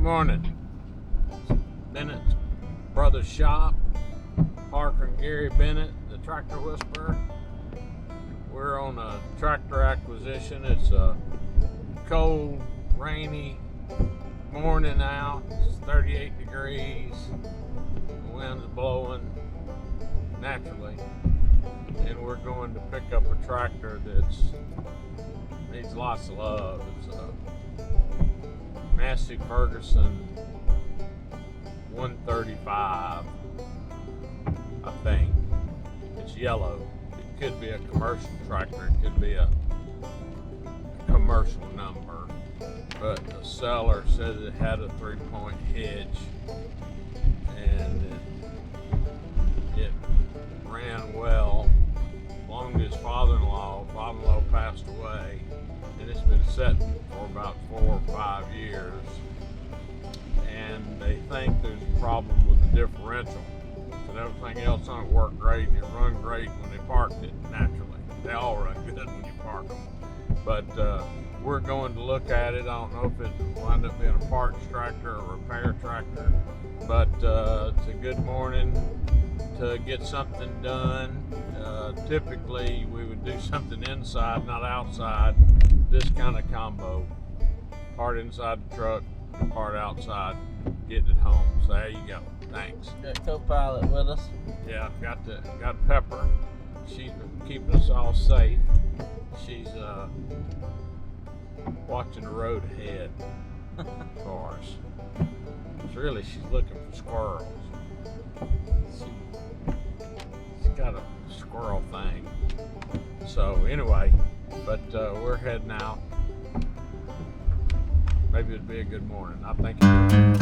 morning. Bennett's Brothers Shop. Parker and Gary Bennett, the Tractor Whisperer. We're on a tractor acquisition. It's a cold, rainy morning out. It's 38 degrees. The wind's blowing naturally. And we're going to pick up a tractor that's needs lots of love. It's a Massey Ferguson 135, I think. It's yellow. It could be a commercial tractor. It could be a commercial number. But the seller said it had a 3-point hitch and it ran well. Belonged to his father-in-law. Father-in-law passed away, and it's been sitting for about 4 or 5 years. And they think there's a problem with the differential. But everything else on it worked great, and it run great when they parked it naturally. They all run good when you park them. But we're going to look at it. I don't know if it will wind up being a parts tractor or a repair tractor, but it's a good morning to get something done. Typically we would do something inside, not outside. This kind of combo, part inside the truck, part outside, getting it home. So there you go. Thanks. Got co-pilot with us. Yeah, got Pepper. She's been keeping us all safe. She's watching the road ahead for us. She's looking for squirrels. She's got a squirrel thing. So anyway, but we're heading out. Maybe it'd be a good morning. I think it would.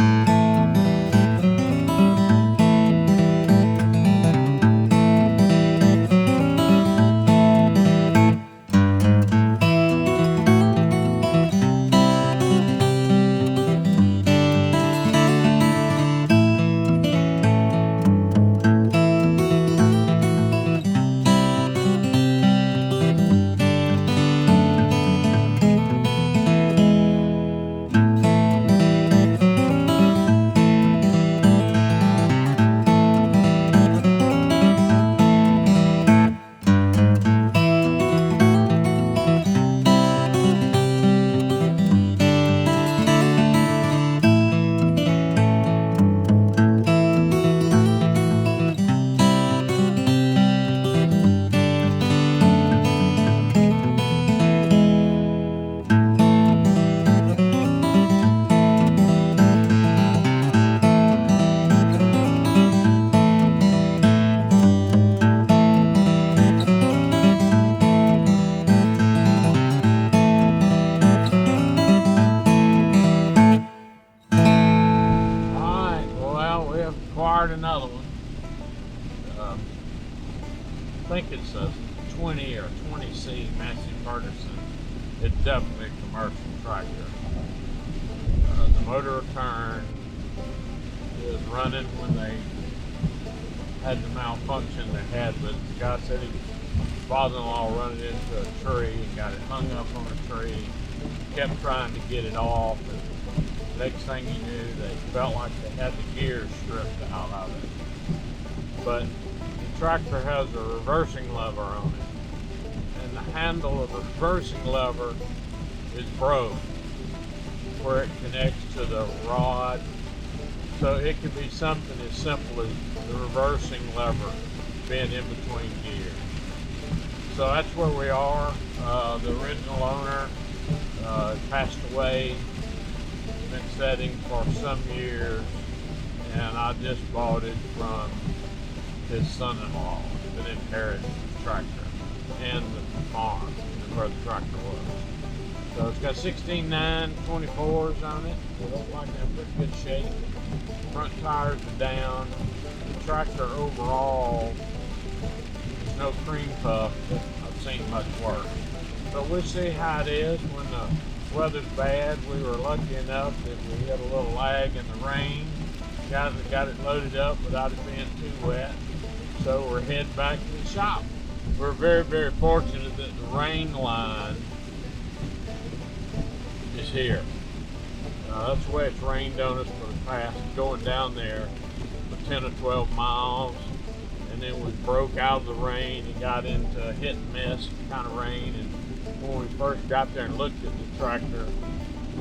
Another one. I think it's a 20 or 20C Massey Ferguson. It's definitely a commercial tractor. The motor return is running when they had the malfunction they had, but the guy said his father-in-law run it into a tree and got it hung up on a tree. Kept trying to get it off, and next thing you knew, they felt like they had the gears stripped out of it. But the tractor has a reversing lever on it, and the handle of the reversing lever is broke where it connects to the rod. So it could be something as simple as the reversing lever being in between gears. So that's where we are. The original owner passed away. Been setting for some years, and I just bought it from his son-in-law. It's been inherited, the tractor and the farm where the tractor was. So it's got 16.9 24s on it. They look like they're in pretty good shape. Front tires are down. The tractor overall, there's no cream puff, but I've seen much worse. But we'll see how it is when the weather's bad. We were lucky enough that we had a little lag in the rain. Got it loaded up without it being too wet. So we're heading back to the shop. We're very, very fortunate that the rain line is here. That's the way it's rained on us for the past, going down there for 10 or 12 miles. And then we broke out of the rain and got into hit and miss kind of rain. And when we first got there and looked at the tractor,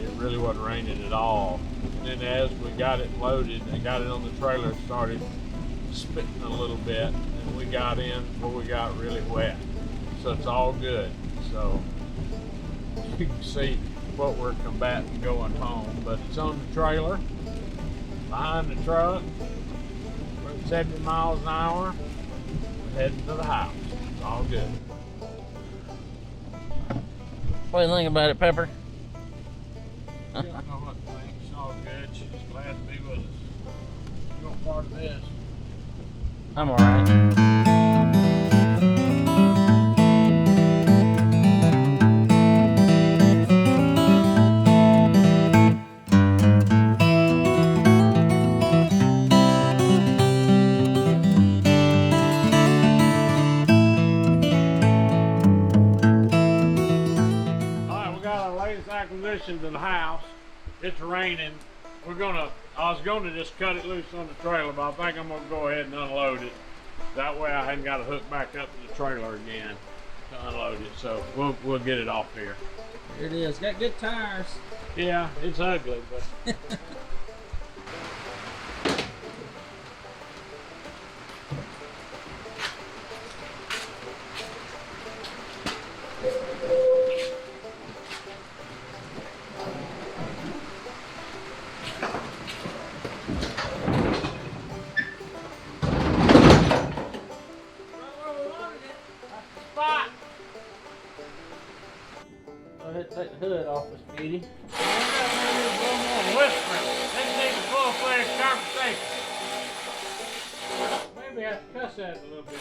it really wasn't raining at all. And then as we got it loaded and got it on the trailer, it started spitting a little bit. And we got in before we got really wet. So it's all good. So you can see what we're combating going home. But it's on the trailer, behind the truck. We're at 70 miles an hour. We're heading to the house. It's all good. What do you think about it, Pepper? I don't know what to think. It's all good. She's glad to be with us. You're part of this. I'm alright. Acquisition to the house. It's raining. I was gonna just cut it loose on the trailer, but I think I'm gonna go ahead and unload it. That way I hadn't got to hook back up to the trailer again to unload it. So we'll get it off here. Here it is. Got good tires. Yeah, it's ugly, but Go ahead and take the hood off this beauty. whispering. This needs a full-fledged conversation. Maybe I have to cuss at it a little bit too.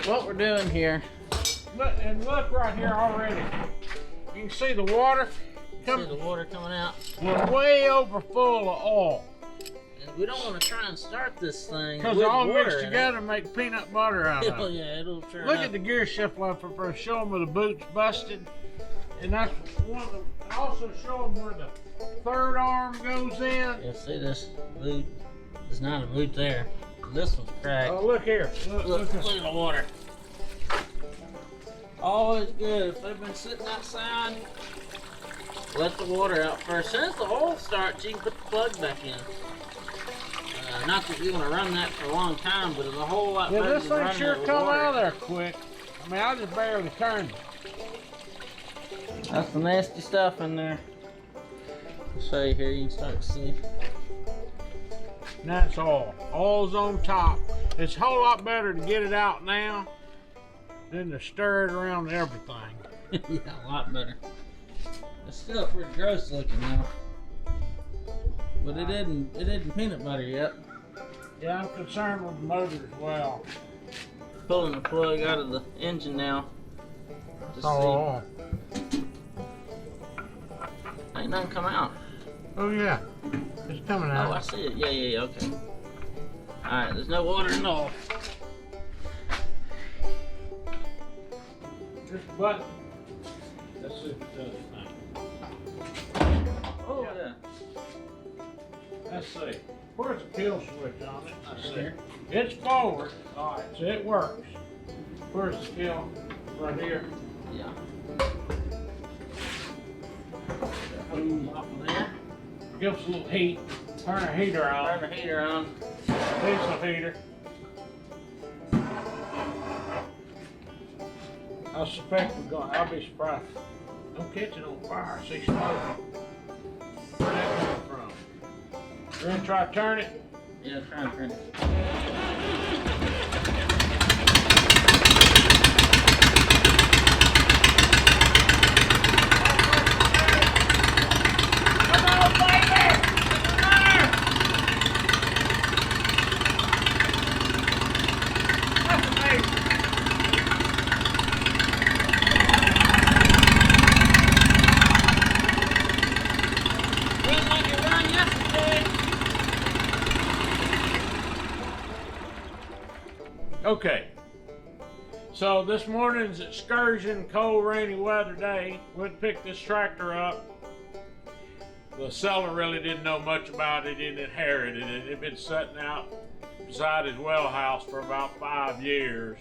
What we're doing here. Look right here already. You can see the water. See the water coming out. We're way over full of oil. And we don't want to try and start this thing because with all water mixed together and make peanut butter out of it. Yeah, it'll turn Look up. at the gear shift lever first. Show them where the boot's busted. And that's one of them. Also show them where the third arm goes in. Yeah, see this boot? There's not a boot there. This one's cracked. Oh, look here. Look at the water. Always good. If they've been sitting outside, let the water out first. As soon as the oil starts, you can put the plug back in. Not that you're going to run that for a long time, but it's a whole lot better this than thing running sure it with come water. out of there quick. I mean, I just barely turned it. That's the nasty stuff in there. I'll show you here. You can start to see. And that's all. Oil's on top. It's a whole lot better to get it out now than to stir it around everything. Yeah, a lot better. It's still pretty gross looking though. But it isn't peanut butter yet. Yeah, I'm concerned with the motor as well. Pulling the plug out of the engine now. To Oh. see. Ain't nothing come out. Oh yeah. It's coming out. Oh, I see it. Yeah, okay. Alright, there's no water in the oil. This button. Let's see if it does anything. Oh, yeah. Let's see. Where's the kill switch on it? Let's see. It's forward. Alright, so it works. Where's the kill? Right here. Yeah. Hose off of there. Give us a little heat. Turn the heater on. Turn the heater on. Diesel heater. I suspect I'll be surprised. Don't catch it on fire. See smoke. Where's that coming from? You're gonna try to turn it? Yeah, try and turn it. Okay, so this morning's excursion, cold, rainy weather day, went to pick this tractor up. The seller really didn't know much about it. He inherited it. It had been sitting out beside his well house for about 5 years,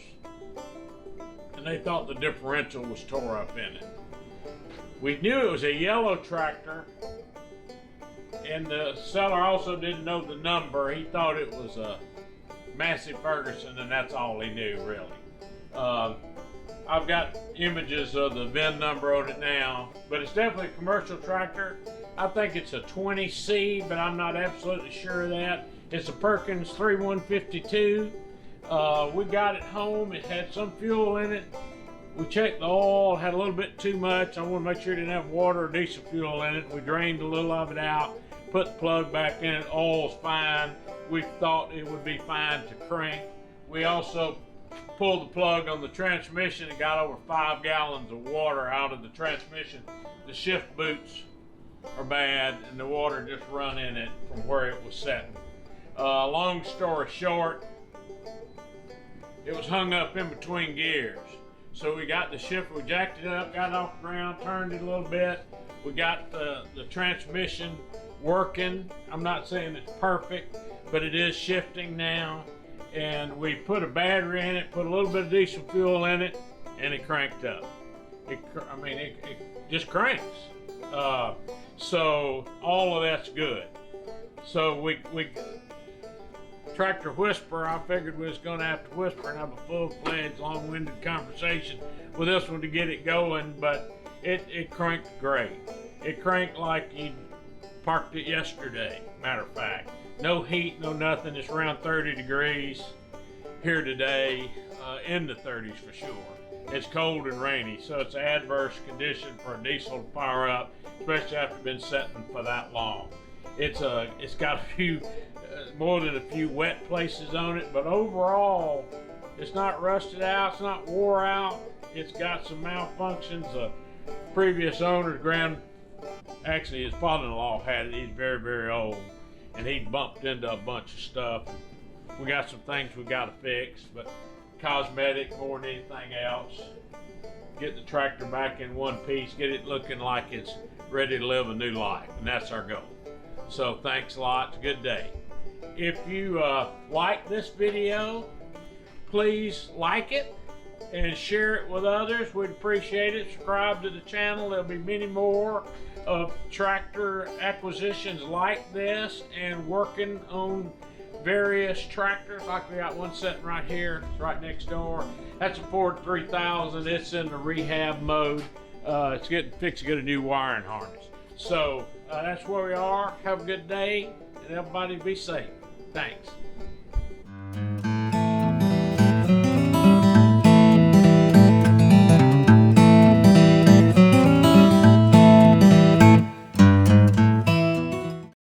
and they thought the differential was tore up in it. We knew it was a yellow tractor, and the seller also didn't know the number. He thought it was a Massey Ferguson, and that's all he knew, really. I've got images of the VIN number on it now, but it's definitely a commercial tractor. I think it's a 20C, but I'm not absolutely sure of that. It's a Perkins 3152. We got it home. It had some fuel in it. We checked the oil, had a little bit too much. I want to make sure it didn't have water or diesel fuel in it. We drained a little of it out, put the plug back in it. Oil's fine. We thought it would be fine to crank. We also pulled the plug on the transmission and got over 5 gallons of water out of the transmission. The shift boots are bad and the water just run in it from where it was sitting. Long story short, it was hung up in between gears. So we got the shifter, we jacked it up, got it off the ground, turned it a little bit. We got the transmission working. I'm not saying it's perfect, but it is shifting now. And we put a battery in it, put a little bit of diesel fuel in it, and it cranked up. It just cranks. So all of that's good. So we tractor whisper, I figured we was gonna have to whisper and have a full-fledged, long-winded conversation with this one to get it going, but it cranked great. It cranked like you parked it yesterday, matter of fact. No heat, no nothing. It's around 30 degrees here today, in the 30s for sure. It's cold and rainy, so it's an adverse condition for a diesel to fire up, especially after been sitting for that long. It's got a few, more than a few wet places on it, but overall, it's not rusted out, it's not wore out. It's got some malfunctions. The previous owner's actually his father-in-law had it. He's very, very old, and he bumped into a bunch of stuff. We got some things we got to fix, but cosmetic more than anything else. Get the tractor back in one piece, get it looking like it's ready to live a new life, and that's our goal. So thanks a lot. It's a good day. If you like this video, please like it and share it with others. We'd appreciate it. Subscribe to the channel. There'll be many more of tractor acquisitions like this and working on various tractors. Like we got one sitting right here, right next door. That's a Ford 3000. It's in the rehab mode. It's getting fixed to get a new wiring harness. So that's where we are. Have a good day, and everybody be safe. Thanks.